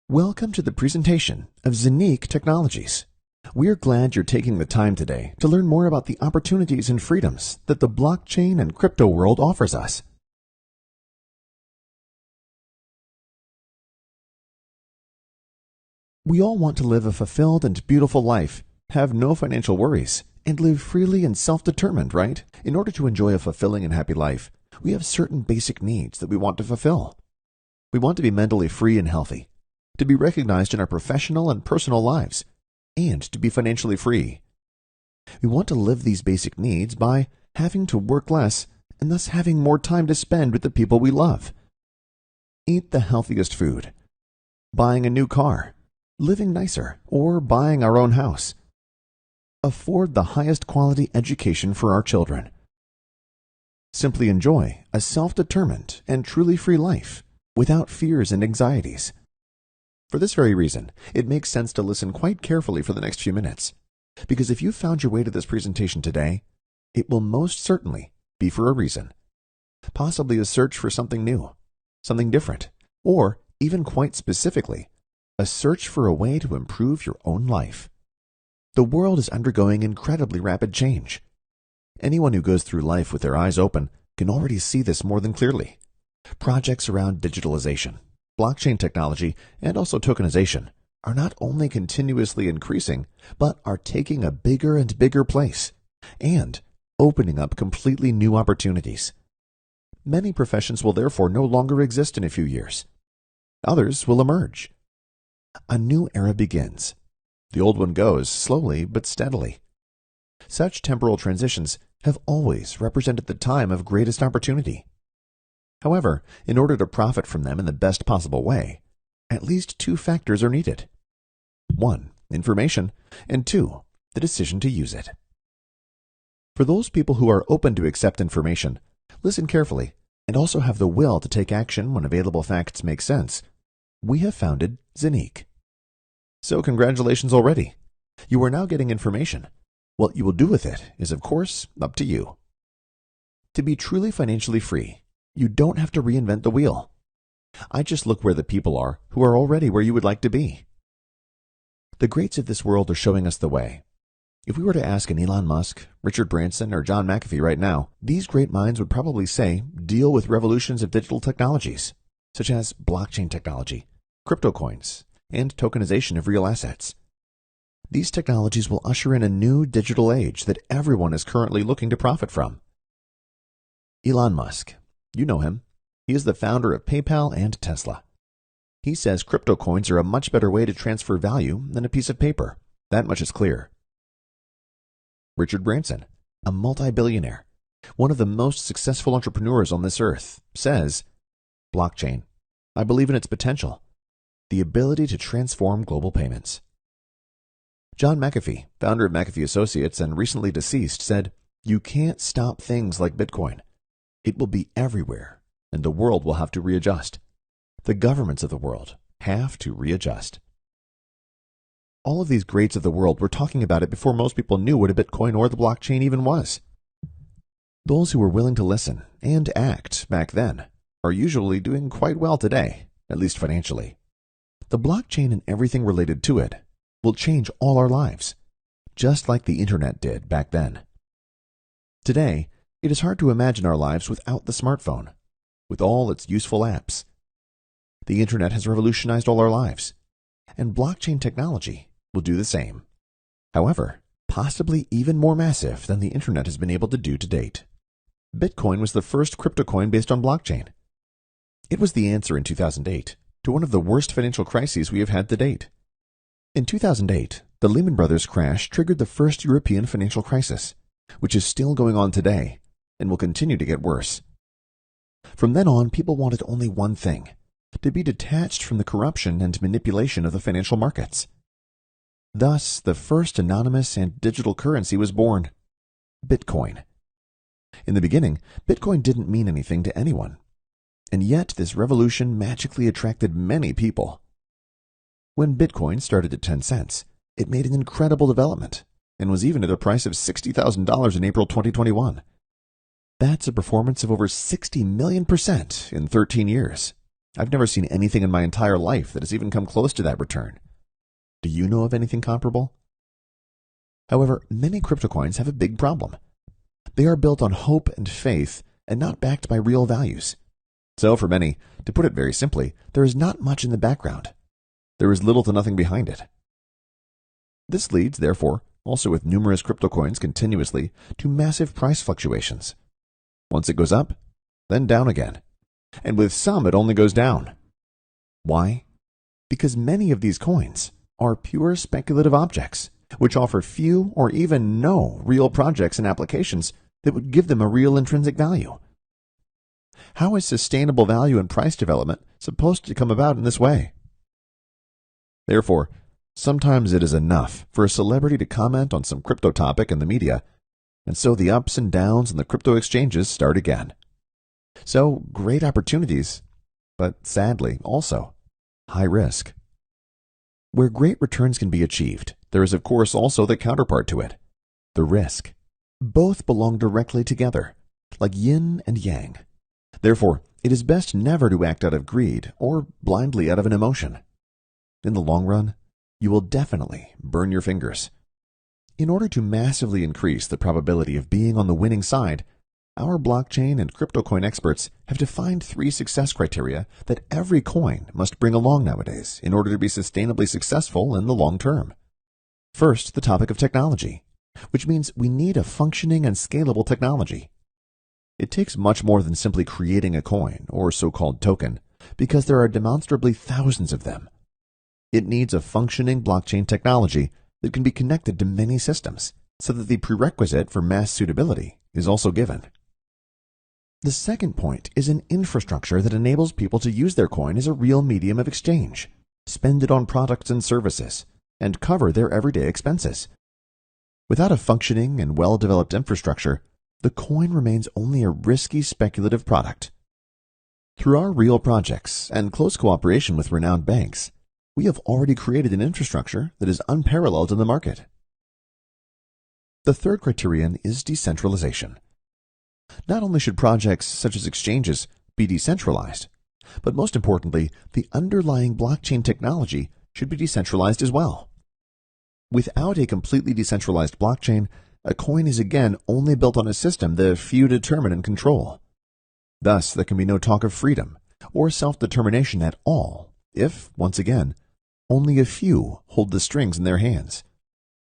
Welcome to the presentation of ZENIQ Technologies. We are glad you're taking the time today to learn more about the opportunities and freedoms that the blockchain and crypto world offers us. We all want to live a fulfilled and beautiful life, have no financial worries, and live freely and self-determined, right? In order to enjoy a fulfilling and happy life, we have certain basic needs that we want to fulfill. We want to be mentally free and healthy, to be recognized in our professional and personal lives, and to be financially free. We want to live these basic needs by having to work less and thus having more time to spend with the people we love. Eat the healthiest food, buying a new car, living nicer, or buying our own house. Afford the highest quality education for our children. Simply enjoy a self-determined and truly free life without fears and anxieties. For this very reason, it makes sense to listen quite carefully for the next few minutes, because if you found your way to this presentation today, it will most certainly be for a reason. Possibly a search for something new, something different, or even quite specifically, a search for a way to improve your own life. The world is undergoing incredibly rapid change. Anyone who goes through life with their eyes open can already see this more than clearly. Projects around digitalization, blockchain technology, and also tokenization are not only continuously increasing, but are taking a bigger and bigger place and opening up completely new opportunities. Many professions will therefore no longer exist in a few years. Others will emerge. A new era begins. The old one goes slowly but steadily. Such temporal transitions have always represented the time of greatest opportunity. However, in order to profit from them in the best possible way, at least two factors are needed. 1, information, and 2, the decision to use it. For those people who are open to accept information, listen carefully, and also have the will to take action when available facts make sense, we have founded ZENIQ. So congratulations already. You are now getting information. What you will do with it is, of course, up to you. To be truly financially free, you don't have to reinvent the wheel. I just look where the people are who are already where you would like to be. The greats of this world are showing us the way. If we were to ask an Elon Musk, Richard Branson, or John McAfee right now, these great minds would probably say deal with revolutions of digital technologies, such as blockchain technology, crypto coins, and tokenization of real assets. These technologies will usher in a new digital age that everyone is currently looking to profit from. Elon Musk. You know him. He is the founder of PayPal and Tesla. He says crypto coins are a much better way to transfer value than a piece of paper. That much is clear. Richard Branson, a multi-billionaire, one of the most successful entrepreneurs on this earth, says, blockchain. I believe in its potential, the ability to transform global payments. John McAfee, founder of McAfee Associates and recently deceased, said, you can't stop things like Bitcoin. It will be everywhere, and the world will have to readjust. The governments of the world have to readjust. All of these greats of the world were talking about it before most people knew what a Bitcoin or the blockchain even was. Those who were willing to listen and act back then are usually doing quite well today, at least financially. The blockchain and everything related to it will change all our lives, just like the internet did back then. Today, it is hard to imagine our lives without the smartphone, with all its useful apps. The internet has revolutionized all our lives, and blockchain technology will do the same. However, possibly even more massive than the internet has been able to do to date. Bitcoin was the first crypto coin based on blockchain. It was the answer in 2008 to one of the worst financial crises we have had to date. In 2008, the Lehman Brothers crash triggered the first European financial crisis, which is still going on today and will continue to get worse. From then on, people wanted only one thing, to be detached from the corruption and manipulation of the financial markets. Thus, the first anonymous and digital currency was born, Bitcoin. In the beginning, Bitcoin didn't mean anything to anyone, and yet this revolution magically attracted many people. When Bitcoin started at 10 cents, it made an incredible development and was even at a price of $60,000 in April 2021. That's a performance of over 60 million% in 13 years. I've never seen anything in my entire life that has even come close to that return. Do you know of anything comparable? However, many crypto coins have a big problem. They are built on hope and faith and not backed by real values. So for many, to put it very simply, there is not much in the background. There is little to nothing behind it. This leads, therefore, also with numerous crypto coins continuously, to massive price fluctuations. Once it goes up, then down again. And with some, it only goes down. Why? Because many of these coins are pure speculative objects, which offer few or even no real projects and applications that would give them a real intrinsic value. How is sustainable value and price development supposed to come about in this way? Therefore, sometimes it is enough for a celebrity to comment on some crypto topic in the media, and so the ups and downs in the crypto exchanges start again. So, great opportunities, but sadly also high risk. Where great returns can be achieved, there is of course also the counterpart to it, the risk. Both belong directly together, like yin and yang. Therefore, it is best never to act out of greed or blindly out of an emotion. In the long run, you will definitely burn your fingers. In order to massively increase the probability of being on the winning side, our blockchain and crypto coin experts have defined 3 success criteria that every coin must bring along nowadays in order to be sustainably successful in the long term. First, the topic of technology, which means we need a functioning and scalable technology. It takes much more than simply creating a coin or so-called token, because there are demonstrably thousands of them. It needs a functioning blockchain technology that can be connected to many systems, so that the prerequisite for mass suitability is also given. The second point is an infrastructure that enables people to use their coin as a real medium of exchange, spend it on products and services, and cover their everyday expenses. Without a functioning and well-developed infrastructure, the coin remains only a risky speculative product. Through our real projects and close cooperation with renowned banks, we have already created an infrastructure that is unparalleled in the market. The third criterion is decentralization. Not only should projects such as exchanges be decentralized, but most importantly, the underlying blockchain technology should be decentralized as well. Without a completely decentralized blockchain, a coin is again only built on a system that a few determine and control. Thus, there can be no talk of freedom or self-determination at all if, once again, only a few hold the strings in their hands,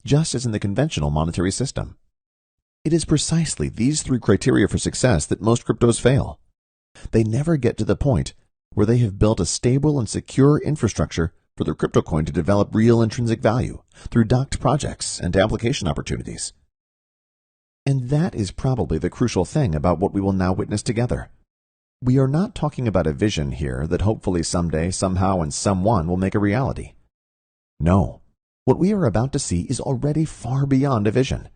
just as in the conventional monetary system. It is precisely these 3 criteria for success that most cryptos fail. They never get to the point where they have built a stable and secure infrastructure for their crypto coin to develop real intrinsic value through docked projects and application opportunities. And that is probably the crucial thing about what we will now witness together. We are not talking about a vision here that hopefully someday, somehow, and someone will make a reality. No, what we are about to see is already far beyond a vision.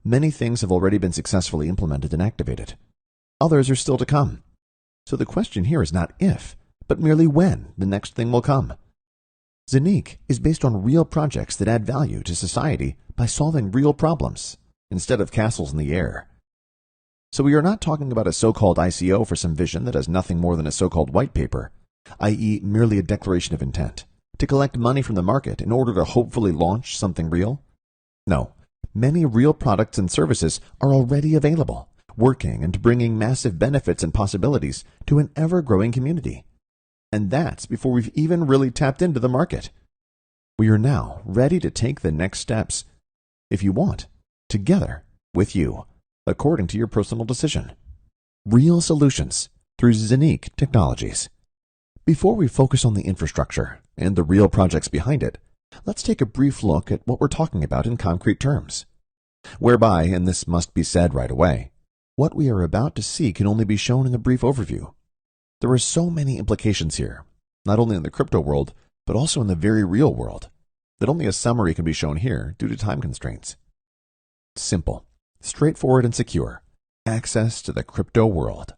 Many things have already been successfully implemented and activated. Others are still to come. So the question here is not if, but merely when the next thing will come. ZENIQ is based on real projects that add value to society by solving real problems, instead of castles in the air. So we are not talking about a so-called ICO for some vision that has nothing more than a so-called white paper, i.e. merely a declaration of intent, to collect money from the market in order to hopefully launch something real. No, many real products and services are already available, working and bringing massive benefits and possibilities to an ever-growing community. And that's before we've even really tapped into the market. We are now ready to take the next steps, if you want, together with you, according to your personal decision. Real solutions through ZENIQ Technologies. Before we focus on the infrastructure and the real projects behind it, let's take a brief look at what we're talking about in concrete terms. Whereby, and this must be said right away, what we are about to see can only be shown in a brief overview. There are so many implications here, not only in the crypto world, but also in the very real world, that only a summary can be shown here due to time constraints. Simple, straightforward, and secure. Access to the crypto world.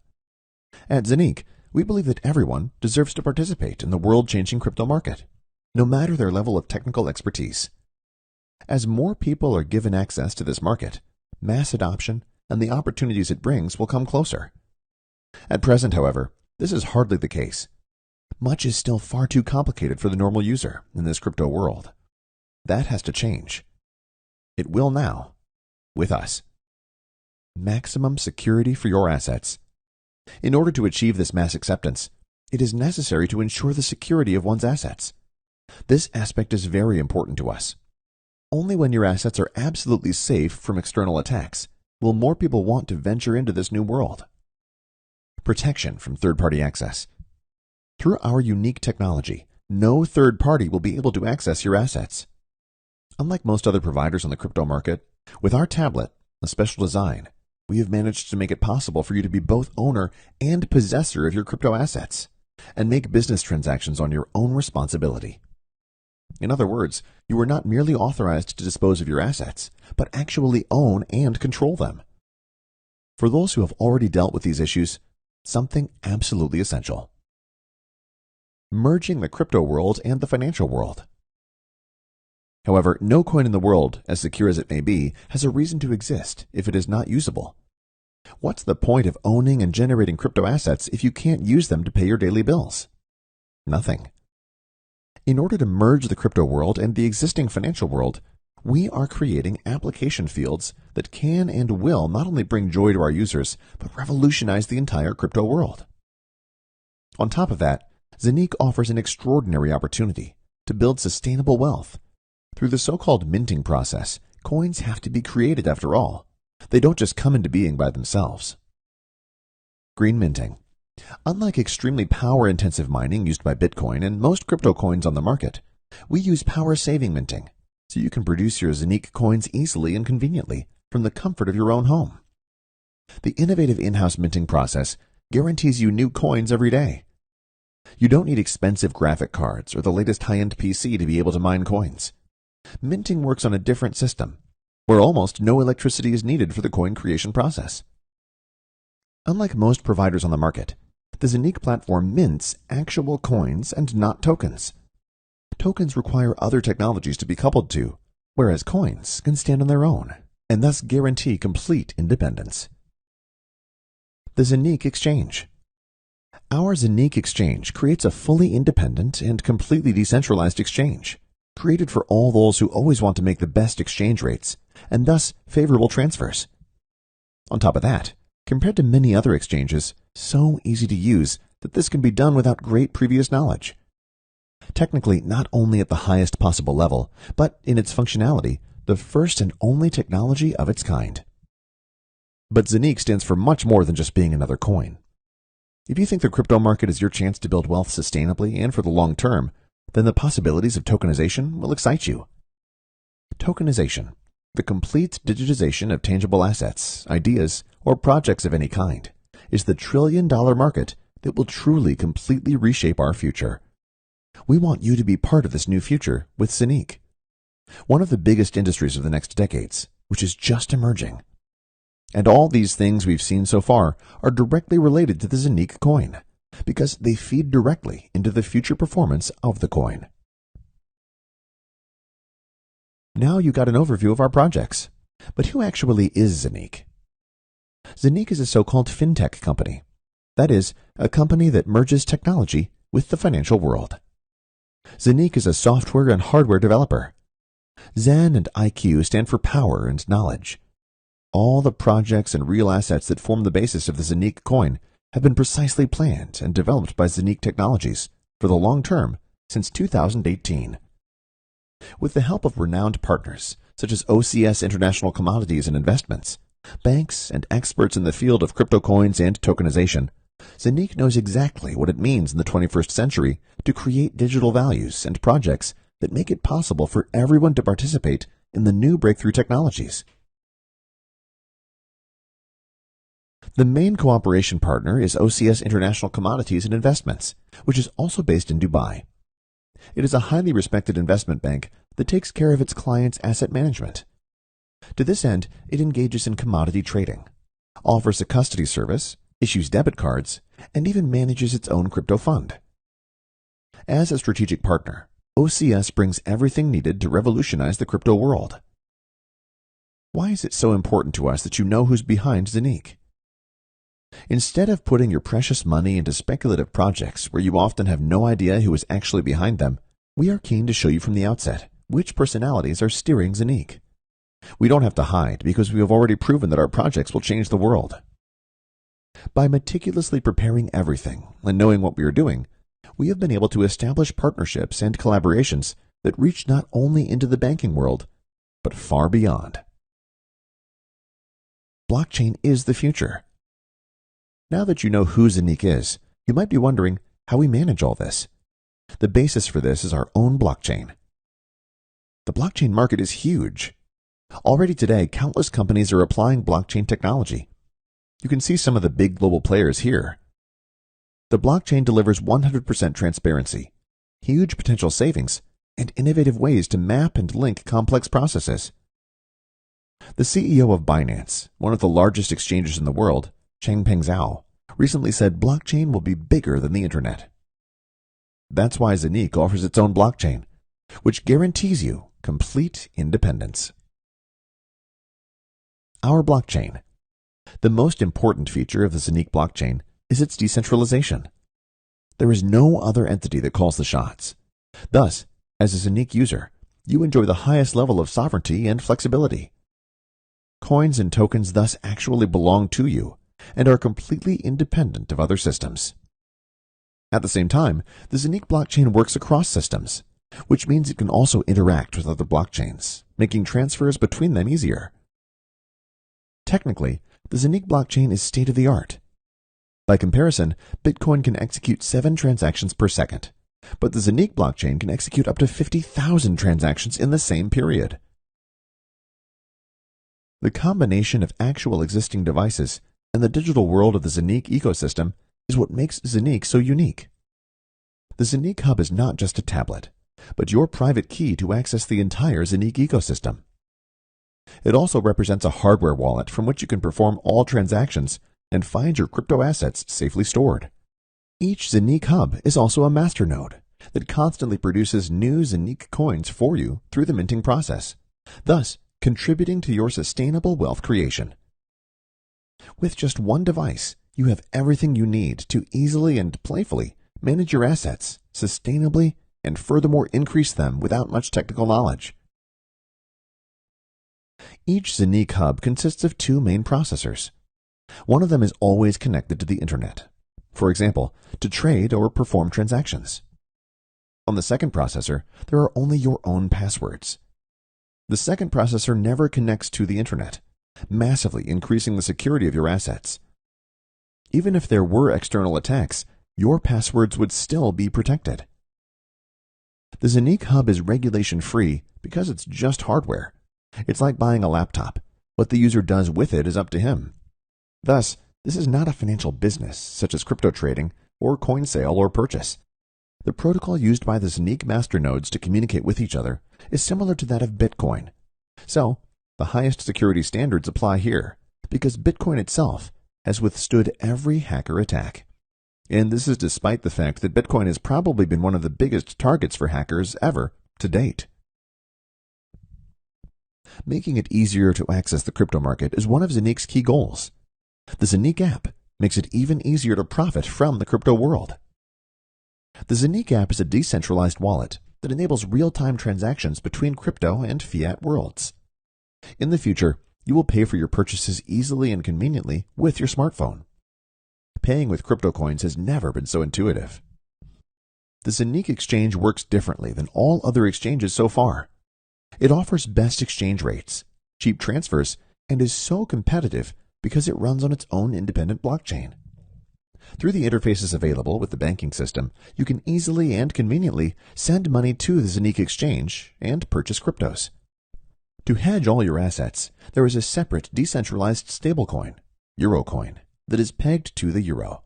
At ZENIQ, we believe that everyone deserves to participate in the world-changing crypto market, no matter their level of technical expertise. As more people are given access to this market, mass adoption and the opportunities it brings will come closer. At present, however, this is hardly the case. Much is still far too complicated for the normal user in this crypto world. That has to change. It will now, with us. Maximum security for your assets. In order to achieve this mass acceptance, it is necessary to ensure the security of one's assets. This aspect is very important to us. Only when your assets are absolutely safe from external attacks will more people want to venture into this new world. Protection from third-party access. Through our unique technology, no third party will be able to access your assets. Unlike most other providers on the crypto market, with our tablet, a special design, we have managed to make it possible for you to be both owner and possessor of your crypto assets and make business transactions on your own responsibility. In other words, you are not merely authorized to dispose of your assets, but actually own and control them. For those who have already dealt with these issues, something absolutely essential. Merging the crypto world and the financial world. However, no coin in the world, as secure as it may be, has a reason to exist if it is not usable. What's the point of owning and generating crypto assets if you can't use them to pay your daily bills? Nothing. In order to merge the crypto world and the existing financial world, we are creating application fields that can and will not only bring joy to our users, but revolutionize the entire crypto world. On top of that, ZENIQ offers an extraordinary opportunity to build sustainable wealth. Through the so-called minting process, coins have to be created after all. They don't just come into being by themselves. Green minting. Unlike extremely power-intensive mining used by Bitcoin and most crypto coins on the market, we use power-saving minting, so you can produce your ZENIQ coins easily and conveniently from the comfort of your own home. The innovative in-house minting process guarantees you new coins every day. You don't need expensive graphic cards or the latest high-end PC to be able to mine coins. Minting works on a different system, where almost no electricity is needed for the coin creation process. Unlike most providers on the market, the ZENIQ platform mints actual coins and not tokens. Tokens require other technologies to be coupled to, whereas coins can stand on their own and thus guarantee complete independence. The ZENIQ Exchange. Our ZENIQ Exchange creates a fully independent and completely decentralized exchange, created for all those who always want to make the best exchange rates and thus favorable transfers. On top of that, compared to many other exchanges, so easy to use that this can be done without great previous knowledge. Technically, not only at the highest possible level, but in its functionality, the first and only technology of its kind. But ZENIQ stands for much more than just being another coin. If you think the crypto market is your chance to build wealth sustainably and for the long term, then the possibilities of tokenization will excite you. Tokenization, the complete digitization of tangible assets, ideas, or projects of any kind, is the trillion-dollar market that will truly completely reshape our future. We want you to be part of this new future with ZENIQ, one of the biggest industries of the next decades, which is just emerging. And all these things we've seen so far are directly related to the ZENIQ coin, because they feed directly into the future performance of the coin. Now you got an overview of our projects, but who actually is ZENIQ? ZENIQ is a so-called fintech company. That is, a company that merges technology with the financial world. ZENIQ is a software and hardware developer. Zen and IQ stand for power and knowledge. All the projects and real assets that form the basis of the ZENIQ coin have been precisely planned and developed by ZENIQ Technologies for the long term since 2018. With the help of renowned partners such as OCS International Commodities and Investments, banks, and experts in the field of crypto coins and tokenization, ZENIQ knows exactly what it means in the 21st century to create digital values and projects that make it possible for everyone to participate in the new breakthrough technologies. The main cooperation partner is OCS International Commodities and Investments, which is also based in Dubai. It is a highly respected investment bank that takes care of its clients' asset management. To this end, it engages in commodity trading, offers a custody service, issues debit cards, and even manages its own crypto fund. As a strategic partner, OCS brings everything needed to revolutionize the crypto world. Why is it so important to us that you know who's behind ZENIQ? Instead of putting your precious money into speculative projects where you often have no idea who is actually behind them, we are keen to show you from the outset which personalities are steering ZENIQ. We don't have to hide because we have already proven that our projects will change the world. By meticulously preparing everything and knowing what we are doing, we have been able to establish partnerships and collaborations that reach not only into the banking world, but far beyond. Blockchain is the future. Now that you know who ZENIQ is, you might be wondering how we manage all this. The basis for this is our own blockchain. The blockchain market is huge. Already today, countless companies are applying blockchain technology. You can see some of the big global players here. The blockchain delivers 100% transparency, huge potential savings, and innovative ways to map and link complex processes. The CEO of Binance, one of the largest exchanges in the world, Changpeng Zhao, recently said blockchain will be bigger than the internet. That's why ZENIQ offers its own blockchain, which guarantees you complete independence. Our blockchain. The most important feature of the ZENIQ blockchain is its decentralization. There is no other entity that calls the shots. Thus, as a ZENIQ user, you enjoy the highest level of sovereignty and flexibility. Coins and tokens thus actually belong to you and are completely independent of other systems. At the same time, the ZENIQ blockchain works across systems, which means it can also interact with other blockchains, making transfers between them easier. Technically, the ZENIQ blockchain is state-of-the-art. By comparison, Bitcoin can execute 7 transactions per second, but the ZENIQ blockchain can execute up to 50,000 transactions in the same period. The combination of actual existing devices and the digital world of the ZENIQ ecosystem is what makes ZENIQ so unique. The ZENIQ Hub is not just a tablet, but your private key to access the entire ZENIQ ecosystem. It also represents a hardware wallet from which you can perform all transactions and find your crypto assets safely stored. Each ZENIQ Hub is also a masternode that constantly produces new ZENIQ coins for you through the minting process, thus contributing to your sustainable wealth creation. With just one device, you have everything you need to easily and playfully manage your assets sustainably and furthermore increase them without much technical knowledge. Each ZENIQ Hub consists of 2 main processors. One of them is always connected to the internet, for example, to trade or perform transactions. On the second processor, there are only your own passwords. The second processor never connects to the internet, massively increasing the security of your assets. Even if there were external attacks, your passwords would still be protected. The ZENIQ Hub is regulation-free because it's just hardware. It's like buying a laptop. What the user does with it is up to him. Thus, this is not a financial business, such as crypto trading or coin sale or purchase. The protocol used by the ZENIQ masternodes to communicate with each other is similar to that of Bitcoin. So, the highest security standards apply here, because Bitcoin itself has withstood every hacker attack. And this is despite the fact that Bitcoin has probably been one of the biggest targets for hackers ever to date. Making it easier to access the crypto market is one of ZENIQ's key goals. The ZENIQ app makes it even easier to profit from the crypto world. The ZENIQ app is a decentralized wallet that enables real-time transactions between crypto and fiat worlds. In the future, you will pay for your purchases easily and conveniently with your smartphone. Paying with crypto coins has never been so intuitive. The ZENIQ exchange works differently than all other exchanges so far. It offers best exchange rates, cheap transfers, and is so competitive because it runs on its own independent blockchain. Through the interfaces available with the banking system, you can easily and conveniently send money to the ZENIQ exchange and purchase cryptos. To hedge all your assets, there is a separate decentralized stablecoin, Eurocoin, that is pegged to the euro.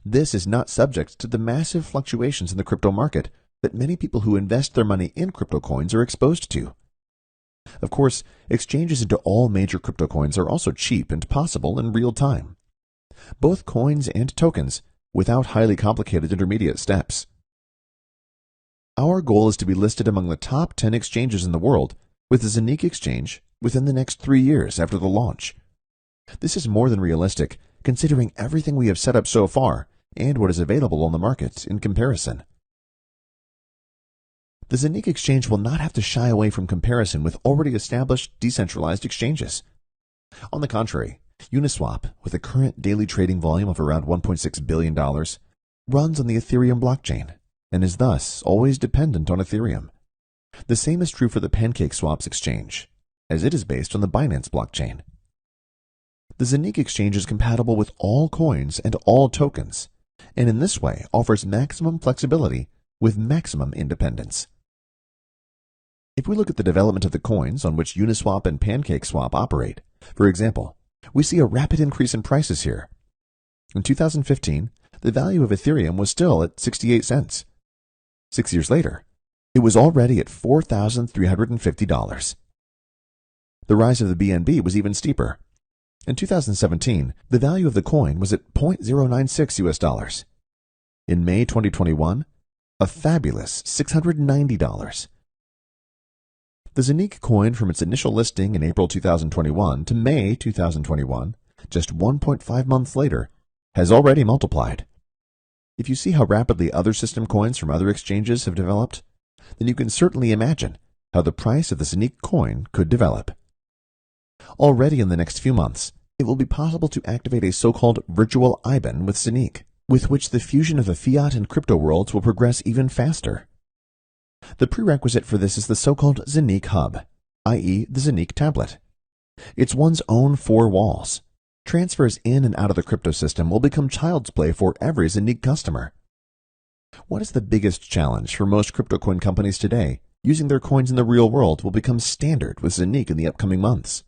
This is not subject to the massive fluctuations in the crypto market that many people who invest their money in crypto coins are exposed to. Of course, exchanges into all major crypto coins are also cheap and possible in real time. Both coins and tokens, without highly complicated intermediate steps. Our goal is to be listed among the top 10 exchanges in the world with the ZENIQ exchange within the next 3 years after the launch. This is more than realistic considering everything we have set up so far and what is available on the market in comparison. The ZENIQ exchange will not have to shy away from comparison with already established decentralized exchanges. On the contrary, Uniswap, with a current daily trading volume of around $1.6 billion, runs on the Ethereum blockchain and is thus always dependent on Ethereum. The same is true for the PancakeSwap's exchange, as it is based on the Binance blockchain. The ZENIQ exchange is compatible with all coins and all tokens, and in this way offers maximum flexibility with maximum independence. If we look at the development of the coins on which Uniswap and PancakeSwap operate, for example, we see a rapid increase in prices here. In 2015, the value of Ethereum was still at 68 cents. 6 years later, it was already at $4,350. The rise of the BNB was even steeper. In 2017, the value of the coin was at $0.096 US. In May 2021, a fabulous $690. The ZENIQ coin, from its initial listing in April 2021 to May 2021, just 1.5 months later, has already multiplied. If you see how rapidly other system coins from other exchanges have developed, then you can certainly imagine how the price of the ZENIQ coin could develop. Already in the next few months, it will be possible to activate a so-called virtual IBAN with ZENIQ, with which the fusion of the fiat and crypto worlds will progress even faster. The prerequisite for this is the so-called ZENIQ Hub, i.e. the ZENIQ tablet. It's one's own four walls. Transfers in and out of the crypto system will become child's play for every ZENIQ customer. What is the biggest challenge for most crypto coin companies today? Using their coins in the real world will become standard with ZENIQ in the upcoming months.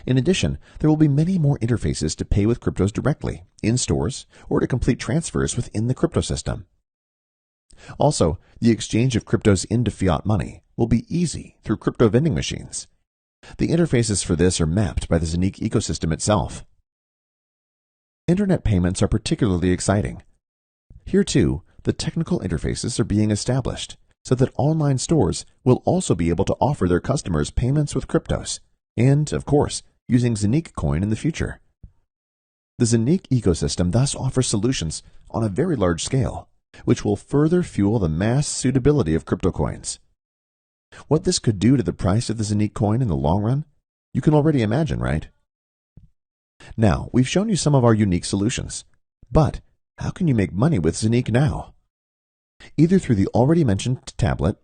In addition, there will be many more interfaces to pay with cryptos directly, in stores, or to complete transfers within the crypto system. Also, the exchange of cryptos into fiat money will be easy through crypto vending machines. The interfaces for this are mapped by the ZENIQ ecosystem itself. Internet payments are particularly exciting. Here too, the technical interfaces are being established so that online stores will also be able to offer their customers payments with cryptos, and, of course, using ZENIQ coin in the future. The ZENIQ ecosystem thus offers solutions on a very large scale, which will further fuel the mass suitability of crypto coins. What this could do to the price of the ZENIQ coin in the long run, you can already imagine, right? Now, we've shown you some of our unique solutions, but how can you make money with ZENIQ now? Either through the already mentioned tablet,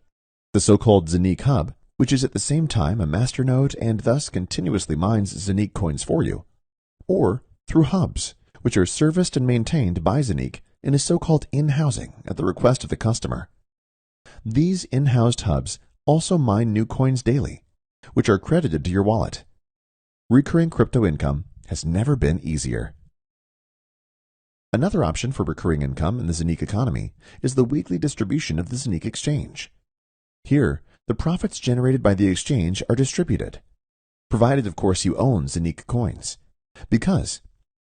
the so-called ZENIQ Hub, which is at the same time a masternode and thus continuously mines ZENIQ coins for you, or through hubs, which are serviced and maintained by ZENIQ in a so-called in-housing at the request of the customer. These in-housed hubs also mine new coins daily, which are credited to your wallet. Recurring crypto income has never been easier. Another option for recurring income in the ZENIQ economy is the weekly distribution of the ZENIQ exchange. Here, the profits generated by the exchange are distributed, provided of course you own ZENIQ coins, because,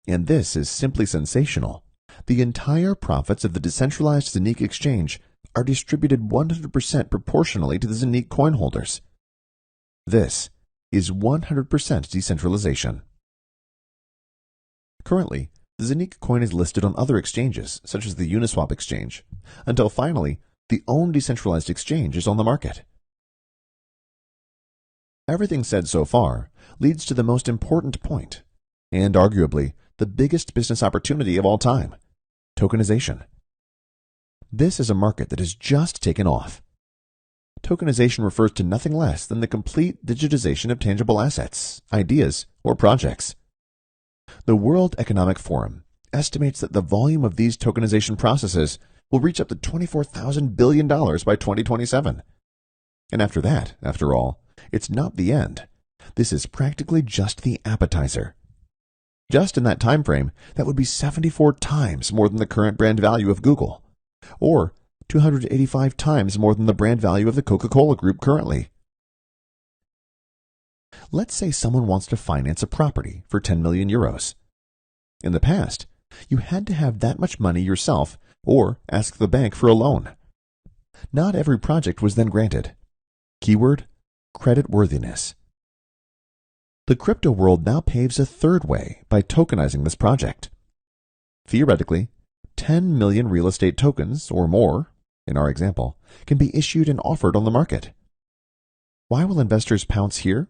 and this is simply sensational, the entire profits of the decentralized ZENIQ exchange are distributed 100% proportionally to the ZENIQ coin holders. This is 100% decentralization. Currently, the ZENIQ coin is listed on other exchanges, such as the Uniswap exchange, until finally, the own decentralized exchange is on the market. Everything said so far leads to the most important point, and arguably the biggest business opportunity of all time: tokenization. This is a market that has just taken off. Tokenization refers to nothing less than the complete digitization of tangible assets, ideas, or projects. The World Economic Forum estimates that the volume of these tokenization processes will reach up to $24,000 billion by 2027. And after that, after all, it's not the end. This is practically just the appetizer. Just in that time frame, that would be 74 times more than the current brand value of Google, or 285 times more than the brand value of the Coca-Cola Group currently. Let's say someone wants to finance a property for 10 million euros. In the past, you had to have that much money yourself or ask the bank for a loan. Not every project was then granted. Keyword: creditworthiness. The crypto world now paves a third way by tokenizing this project. Theoretically, 10 million real estate tokens or more, in our example, can be issued and offered on the market. Why will investors pounce here?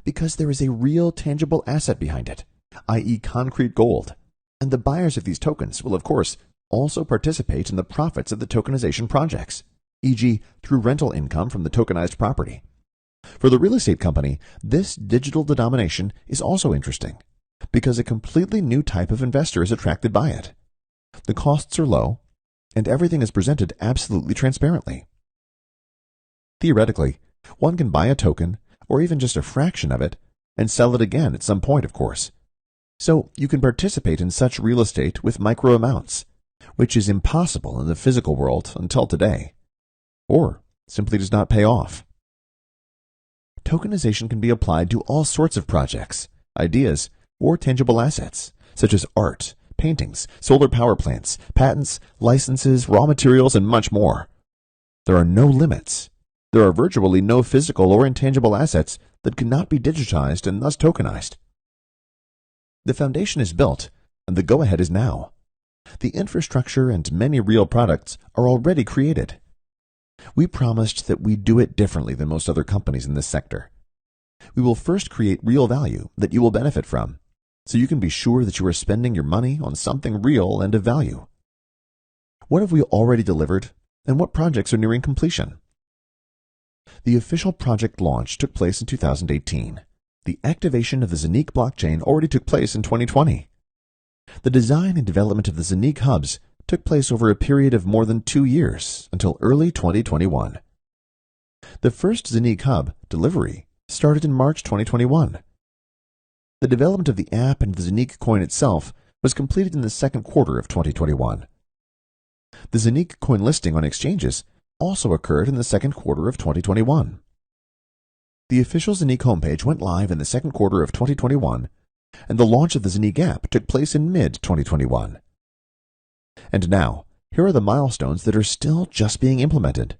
Because there is a real tangible asset behind it, i.e. concrete gold, and the buyers of these tokens will, of course, also participate in the profits of the tokenization projects, e.g. through rental income from the tokenized property. For the real estate company, this digital denomination is also interesting, because a completely new type of investor is attracted by it. The costs are low, and everything is presented absolutely transparently. Theoretically, one can buy a token, or even just a fraction of it, and sell it again at some point, of course. So you can participate in such real estate with micro amounts, which is impossible in the physical world until today, or simply does not pay off. Tokenization can be applied to all sorts of projects, ideas, or tangible assets, such as art, paintings, solar power plants, patents, licenses, raw materials, and much more. There are no limits. There are virtually no physical or intangible assets that cannot be digitized and thus tokenized. The foundation is built, and the go-ahead is now. The infrastructure and many real products are already created. We promised that we'd do it differently than most other companies in this sector. We will first create real value that you will benefit from, so you can be sure that you are spending your money on something real and of value. What have we already delivered, and what projects are nearing completion? The official project launch took place in 2018. The activation of the ZENIQ blockchain already took place in 2020. The design and development of the ZENIQ hubs took place over a period of more than 2 years until early 2021. The first ZENIQ hub, delivery, started in March 2021. The development of the app and the ZENIQ coin itself was completed in the second quarter of 2021. The ZENIQ coin listing on exchanges also occurred in the second quarter of 2021. The official ZENIQ homepage went live in the second quarter of 2021, and the launch of the ZENIQ app took place in mid-2021. And now, here are the milestones that are still just being implemented.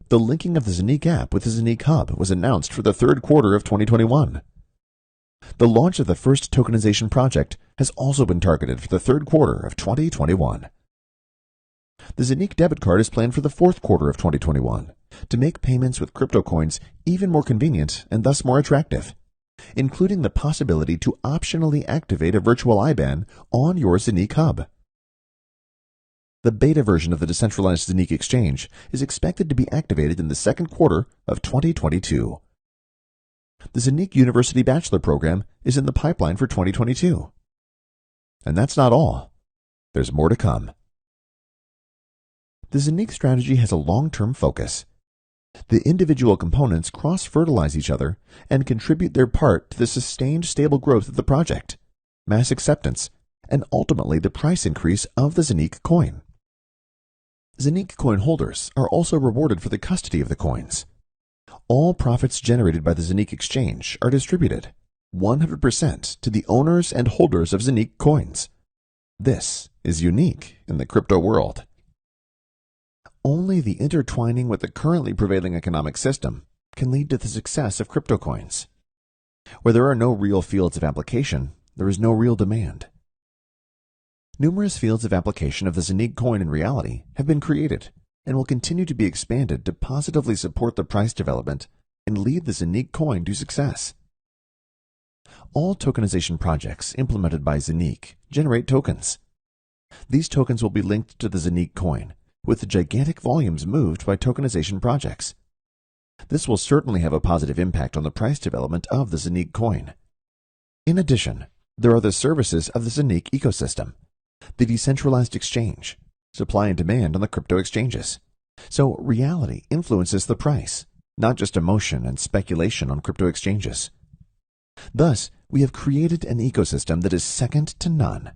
The linking of the ZENIQ app with the ZENIQ hub was announced for the third quarter of 2021. The launch of the first tokenization project has also been targeted for the third quarter of 2021. The ZENIQ debit card is planned for the fourth quarter of 2021 to make payments with crypto coins even more convenient and thus more attractive, including the possibility to optionally activate a virtual IBAN on your ZENIQ hub. The beta version of the decentralized ZENIQ exchange is expected to be activated in the second quarter of 2022. The ZENIQ University Bachelor Program is in the pipeline for 2022. And that's not all. There's more to come. The ZENIQ strategy has a long-term focus. The individual components cross-fertilize each other and contribute their part to the sustained stable growth of the project, mass acceptance, and ultimately the price increase of the ZENIQ coin. ZENIQ coin holders are also rewarded for the custody of the coins. All profits generated by the ZENIQ exchange are distributed 100% to the owners and holders of ZENIQ coins. This is unique in the crypto world. Only the intertwining with the currently prevailing economic system can lead to the success of crypto coins. Where there are no real fields of application, there is no real demand. Numerous fields of application of the ZENIQ coin in reality have been created and will continue to be expanded to positively support the price development and lead the ZENIQ coin to success. All tokenization projects implemented by ZENIQ generate tokens. These tokens will be linked to the ZENIQ coin, with the gigantic volumes moved by tokenization projects. This will certainly have a positive impact on the price development of the ZENIQ coin. In addition, there are the services of the ZENIQ ecosystem, the decentralized exchange, supply and demand on the crypto exchanges. So reality influences the price, not just emotion and speculation on crypto exchanges. Thus, we have created an ecosystem that is second to none.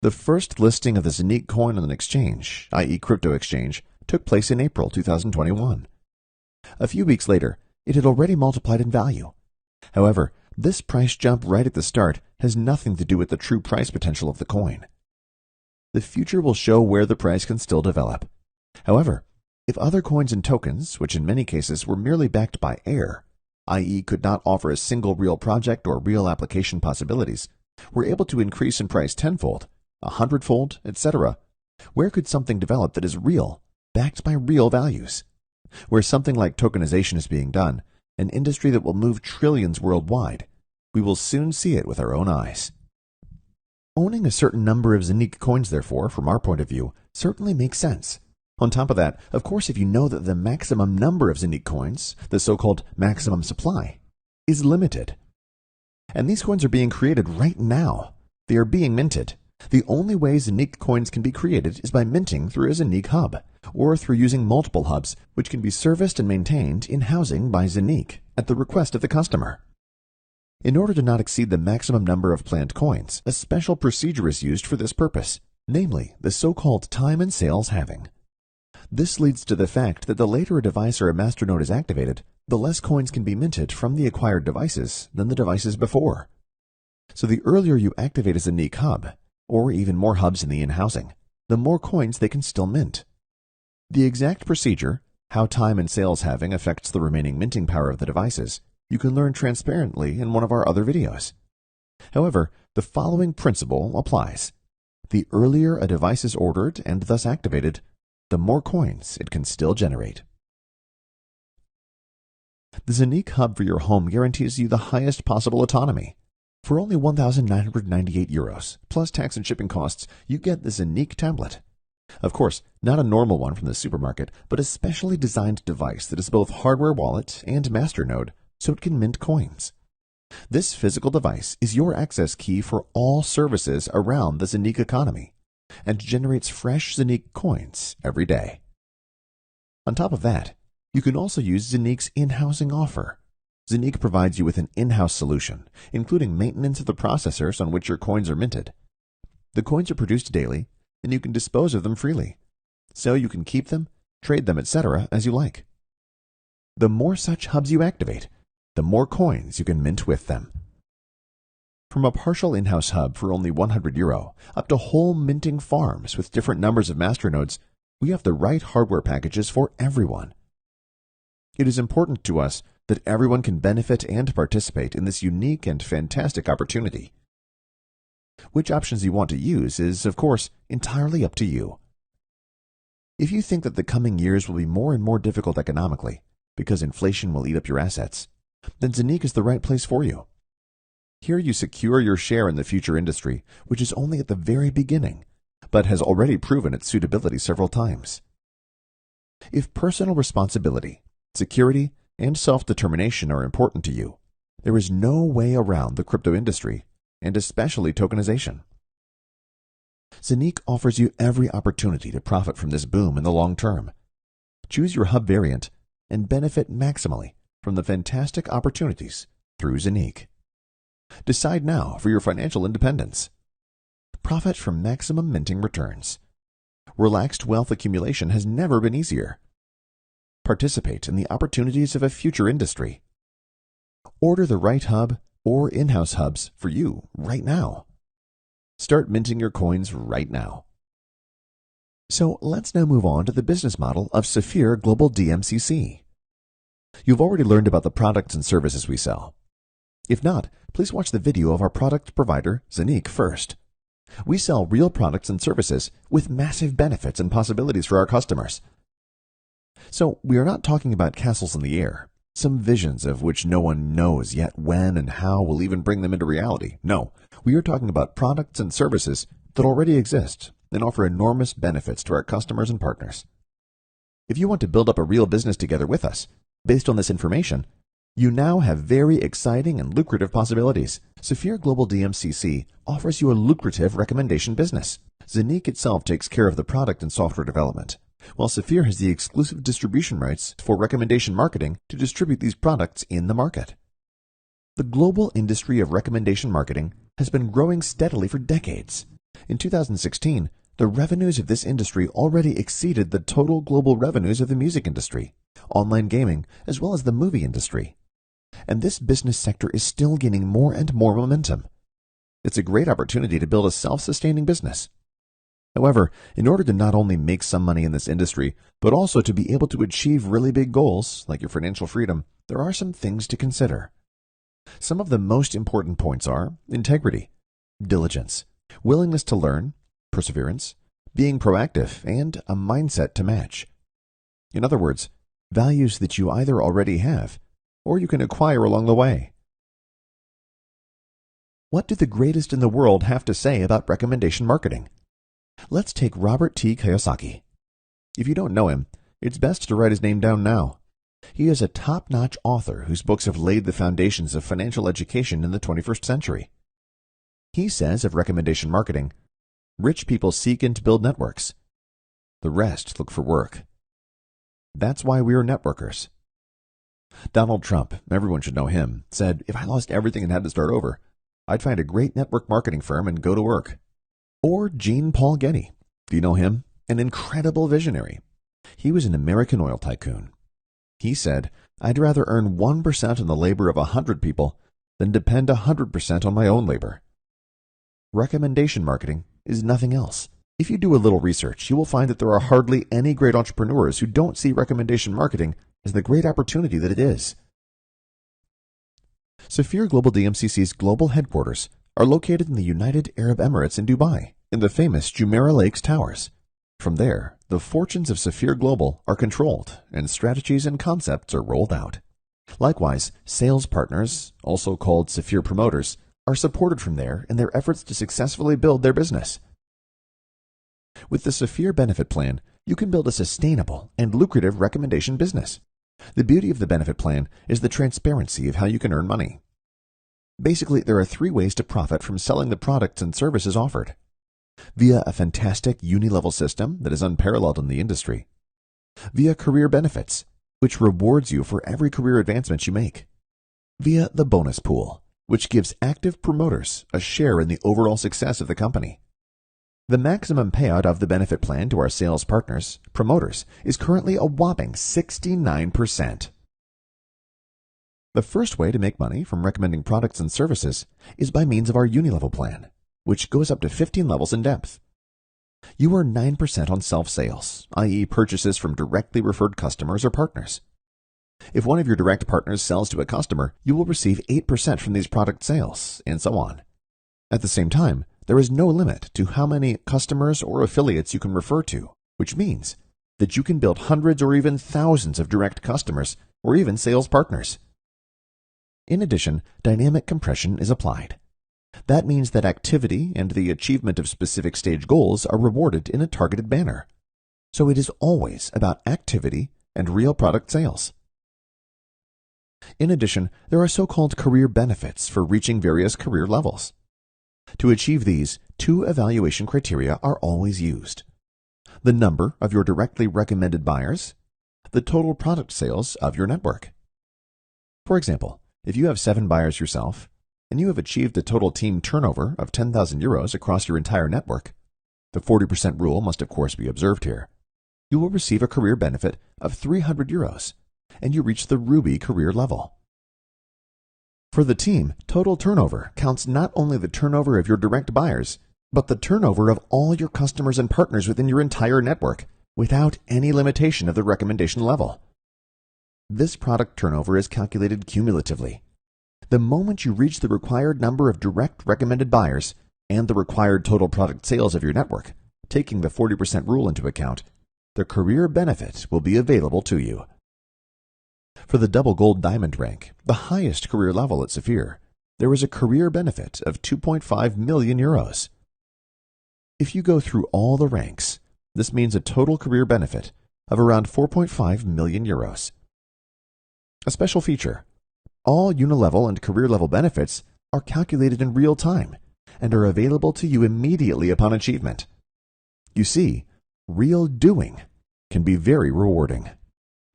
The first listing of the ZENIQ coin on an exchange, i.e. crypto exchange, took place in April 2021. A few weeks later, it had already multiplied in value. However, this price jump right at the start has nothing to do with the true price potential of the coin. The future will show where the price can still develop. However, if other coins and tokens, which in many cases were merely backed by air, i.e. could not offer a single real project or real application possibilities, were able to increase in price tenfold, 100-fold, etc., where could something develop that is real, backed by real values? Where something like tokenization is being done, an industry that will move trillions worldwide, we will soon see it with our own eyes. Owning a certain number of ZENIQ coins, therefore, from our point of view, certainly makes sense. On top of that, of course, if you know that the maximum number of ZENIQ coins, the so-called maximum supply, is limited. And these coins are being created right now. They are being minted. The only way ZENIQ coins can be created is by minting through a ZENIQ hub, or through using multiple hubs, which can be serviced and maintained in housing by ZENIQ at the request of the customer. In order to not exceed the maximum number of planned coins, a special procedure is used for this purpose, namely the so-called time and sales halving. This leads to the fact that the later a device or a masternode is activated, the less coins can be minted from the acquired devices than the devices before. So the earlier you activate a ZENIQ hub, or even more hubs in the in-housing, the more coins they can still mint. The exact procedure, how time and sales halving affects the remaining minting power of the devices, you can learn transparently in one of our other videos. However, the following principle applies. The earlier a device is ordered and thus activated, the more coins it can still generate. The ZENIQ hub for your home guarantees you the highest possible autonomy. For only €1,998, plus tax and shipping costs, you get the ZENIQ tablet. Of course, not a normal one from the supermarket, but a specially designed device that is both hardware wallet and masternode, so it can mint coins. This physical device is your access key for all services around the ZENIQ economy, and generates fresh ZENIQ coins every day. On top of that, you can also use ZENIQ's in-housing offer. ZENIQ provides you with an in-house solution, including maintenance of the processors on which your coins are minted. The coins are produced daily, and you can dispose of them freely, so you can keep them, trade them, etc. as you like. The more such hubs you activate, the more coins you can mint with them. From a partial in-house hub for only €100, up to whole minting farms with different numbers of masternodes, we have the right hardware packages for everyone. It is important to us that everyone can benefit and participate in this unique and fantastic opportunity. Which options you want to use is, of course, entirely up to you. If you think that the coming years will be more and more difficult economically, because inflation will eat up your assets, then ZENIQ is the right place for you. Here you secure your share in the future industry, which is only at the very beginning, but has already proven its suitability several times. If personal responsibility, security, and self-determination are important to you, there is no way around the crypto industry, and especially tokenization. ZENIQ offers you every opportunity to profit from this boom in the long term. Choose your hub variant and benefit maximally from the fantastic opportunities through ZENIQ. Decide now for your financial independence. Profit from maximum minting returns. Relaxed wealth accumulation has never been easier. Participate in the opportunities of a future industry. Order the right hub or in-house hubs for you right now. Start minting your coins right now. So let's now move on to the business model of Safir Global DMCC. You've already learned about the products and services we sell. If not, please watch the video of our product provider, ZENIQ, first. We sell real products and services with massive benefits and possibilities for our customers. So we are not talking about castles in the air, some visions of which no one knows yet when and how we'll even bring them into reality. No, we are talking about products and services that already exist and offer enormous benefits to our customers and partners. If you want to build up a real business together with us, based on this information, you now have very exciting and lucrative possibilities. Safir Global DMCC offers you a lucrative recommendation business. ZENIQ itself takes care of the product and software development, while Safir has the exclusive distribution rights for recommendation marketing to distribute these products in the market. The global industry of recommendation marketing has been growing steadily for decades. In 2016, the revenues of this industry already exceeded the total global revenues of the music industry, online gaming, as well as the movie industry. And this business sector is still gaining more and more momentum. It's a great opportunity to build a self-sustaining business. However, in order to not only make some money in this industry, but also to be able to achieve really big goals, like your financial freedom, there are some things to consider. Some of the most important points are integrity, diligence, willingness to learn, perseverance, being proactive, and a mindset to match. In other words, values that you either already have or you can acquire along the way. What do the greatest in the world have to say about recommendation marketing? Let's take Robert T. Kiyosaki. If you don't know him, it's best to write his name down now. He is a top-notch author whose books have laid the foundations of financial education in the 21st century. He says of recommendation marketing, "Rich people seek and build networks. The rest look for work. That's why we are networkers." Donald Trump, everyone should know him, said, "If I lost everything and had to start over, I'd find a great network marketing firm and go to work." Or Jean Paul Getty. Do you know him? An incredible visionary. He was an American oil tycoon. He said, "I'd rather earn 1% on the labor of 100 people than depend 100% on my own labor." Recommendation marketing is nothing else. If you do a little research, you will find that there are hardly any great entrepreneurs who don't see recommendation marketing as the great opportunity that it is. Safir Global DMCC's global headquarters are located in the United Arab Emirates in Dubai, in the famous Jumeirah Lakes Towers. From there, the fortunes of Safir Global are controlled and strategies and concepts are rolled out. Likewise, sales partners, also called Safir promoters, are supported from there in their efforts to successfully build their business. With the Safir Benefit Plan, you can build a sustainable and lucrative recommendation business. The beauty of the benefit plan is the transparency of how you can earn money. Basically, there are 3 ways to profit from selling the products and services offered. Via a fantastic uni-level system that is unparalleled in the industry. Via career benefits, which rewards you for every career advancement you make. Via the bonus pool, which gives active promoters a share in the overall success of the company. The maximum payout of the benefit plan to our sales partners, promoters, is currently a whopping 69%. The first way to make money from recommending products and services is by means of our uni-level plan, which goes up to 15 levels in depth. You earn 9% on self-sales, i.e. purchases from directly referred customers or partners. If one of your direct partners sells to a customer, you will receive 8% from these product sales, and so on. At the same time, there is no limit to how many customers or affiliates you can refer to, which means that you can build hundreds or even thousands of direct customers or even sales partners. In addition, dynamic compression is applied. That means that activity and the achievement of specific stage goals are rewarded in a targeted manner. So it is always about activity and real product sales. In addition, there are so-called career benefits for reaching various career levels. To achieve these, 2 evaluation criteria are always used. The number of your directly recommended buyers, the total product sales of your network. For example, if you have 7 buyers yourself, and you have achieved a total team turnover of 10,000 euros across your entire network, the 40% rule must of course be observed here, you will receive a career benefit of 300 euros, and you reach the Ruby career level. For the team, total turnover counts not only the turnover of your direct buyers, but the turnover of all your customers and partners within your entire network, without any limitation of the recommendation level. This product turnover is calculated cumulatively. The moment you reach the required number of direct recommended buyers and the required total product sales of your network, taking the 40% rule into account, the career benefit will be available to you. For the double gold diamond rank, the highest career level at Safir, there is a career benefit of 2.5 million euros. If you go through all the ranks, this means a total career benefit of around 4.5 million euros. A special feature: all unilevel and career level benefits are calculated in real time and are available to you immediately upon achievement. You see, real doing can be very rewarding.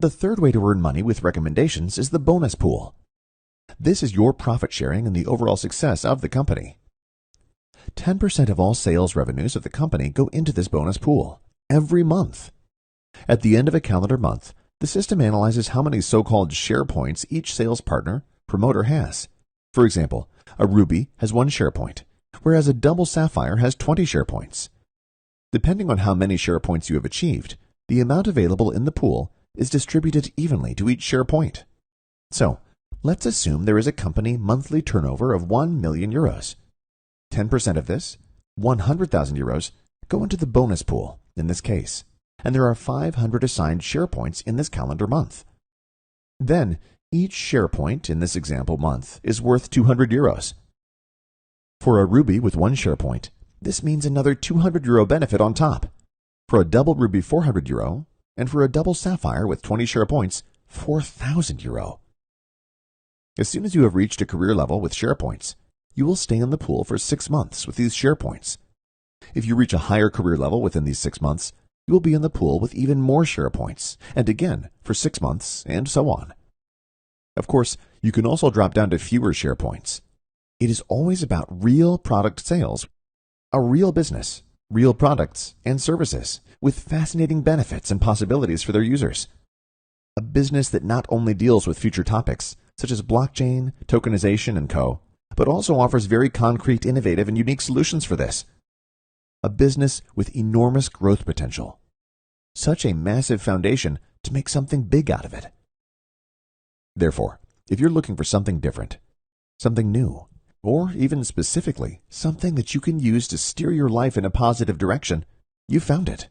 The third way to earn money with recommendations is the bonus pool. This is your profit sharing in the overall success of the company. 10% of all sales revenues of the company go into this bonus pool every month. At the end of a calendar month, the system analyzes how many so-called share points each sales partner, promoter has. For example, a Ruby has 1 share point, whereas a double Sapphire has 20 share points. Depending on how many share points you have achieved, the amount available in the pool is distributed evenly to each share point. So, let's assume there is a company monthly turnover of 1 million euros. 10% of this, 100,000 euros, go into the bonus pool in this case, and there are 500 assigned share points in this calendar month. Then, each share point in this example month is worth 200 euros. For a ruby with 1 share point, this means another 200 euro benefit on top. For a double ruby, 400 euro, and for a double sapphire with 20 share points, 4,000 euro. As soon as you have reached a career level with share points, you will stay in the pool for 6 months with these share points. If you reach a higher career level within these 6 months, you will be in the pool with even more share points, and again for 6 months, and so on. Of course, you can also drop down to fewer share points. It is always about real product sales, a real business, real products and services with fascinating benefits and possibilities for their users. A business that not only deals with future topics, such as blockchain, tokenization, and co., but also offers very concrete, innovative, and unique solutions for this. A business with enormous growth potential. Such a massive foundation to make something big out of it. Therefore, if you're looking for something different, something new, or even specifically something that you can use to steer your life in a positive direction, you found it.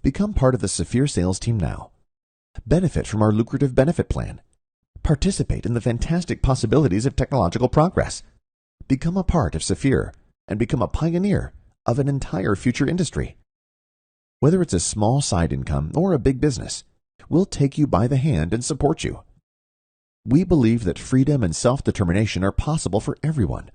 Become part of the Safir sales team now. Benefit from our lucrative benefit plan. Participate in the fantastic possibilities of technological progress. Become a part of Safir and become a pioneer of an entire future industry. Whether it's a small side income or a big business, we'll take you by the hand and support you. We believe that freedom and self-determination are possible for everyone.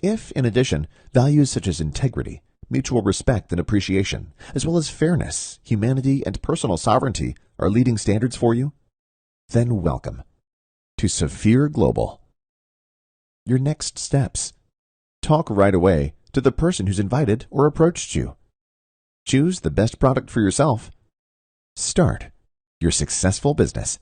If, in addition, values such as integrity, mutual respect and appreciation, as well as fairness, humanity, and personal sovereignty are leading standards for you, then welcome to Safir Global. Your next steps. Talk right away to the person who's invited or approached you. Choose the best product for yourself. Start your successful business.